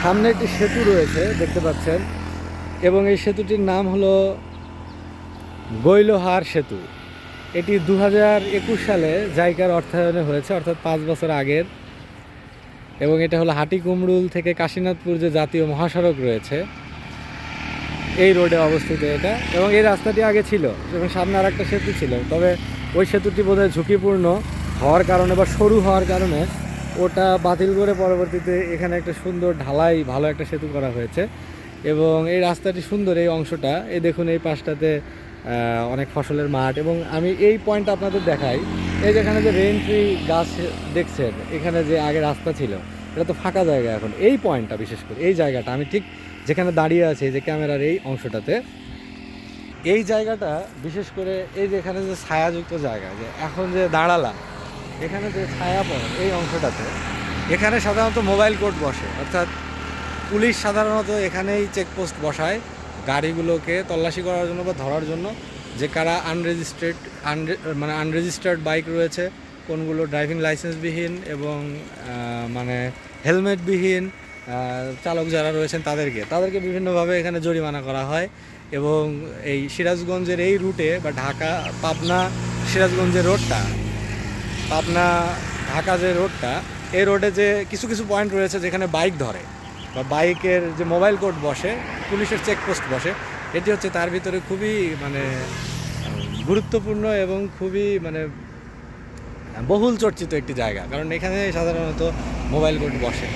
সামনে একটি সেতু রয়েছে দেখতে পাচ্ছেন, এবং এই সেতুটির নাম হলো গৈলহার সেতু। এটি 2021 সালে জাইকার অর্থায়নে হয়েছে, অর্থাৎ 5 বছর আগের। এবং এটা হলো হাটিকুমরুল থেকে কাশীনাথপুর যে জাতীয় মহাসড়ক রয়েছে, এই রোডে অবস্থিত এটা। এবং এই রাস্তাটি আগে ছিল এবং সামনে আর একটা সেতু ছিল, তবে ওই সেতুটি বোধহয় ঝুঁকিপূর্ণ হওয়ার কারণে বা সরু হওয়ার কারণে ওটা বাতিল করে পরবর্তীতে এখানে একটা সুন্দর ঢালাই ভালো একটা সেতু করা হয়েছে। এবং এই রাস্তাটি সুন্দর, এই অংশটা। এই দেখুন, এই পাশটাতে অনেক ফসলের মাঠ। এবং আমি এই পয়েন্টটা আপনাদের দেখাই, এই যেখানে যে রেইন ট্রি গাছ দেখছেন, এখানে যে আগে রাস্তা ছিল, এটা তো ফাঁকা জায়গা এখন। এই পয়েন্টটা বিশেষ করে এই জায়গাটা, আমি ঠিক যেখানে দাঁড়িয়ে আছি যে ক্যামেরার এই অংশটাতে, এই জায়গাটা বিশেষ করে এই যে এখানে যে ছায়াযুক্ত জায়গা, যে এখন যে দাঁড়ালাম এখানে যে ছায়া পড়ে এই অংশটাতে, এখানে সাধারণত মোবাইল কোর্ট বসে। অর্থাৎ পুলিশ সাধারণত এখানেই চেকপোস্ট বসায় গাড়িগুলোকে তল্লাশি করার জন্য বা ধরার জন্য, যে কারা আনরেজিস্টার্ড বাইক রয়েছে, কোনগুলো ড্রাইভিং লাইসেন্সবিহীন এবং মানে হেলমেটবিহীন চালক যারা রয়েছেন তাদেরকে বিভিন্নভাবে এখানে জরিমানা করা হয়। এবং এই সিরাজগঞ্জের এই রুটে বা ঢাকা পাবনা সিরাজগঞ্জের রোডটা, পাবনা ঢাকা যে রোডটা, এই রোডে যে কিছু কিছু পয়েন্ট রয়েছে যেখানে বাইক ধরে বা বাইকের যে মোবাইল কোর্ট বসে, পুলিশের চেকপোস্ট বসে, এটি হচ্ছে তার ভিতরে খুবই মানে গুরুত্বপূর্ণ এবং খুবই মানে বহুল চর্চিত একটি জায়গা, কারণ এখানে সাধারণত মোবাইল কোর্ট বসে।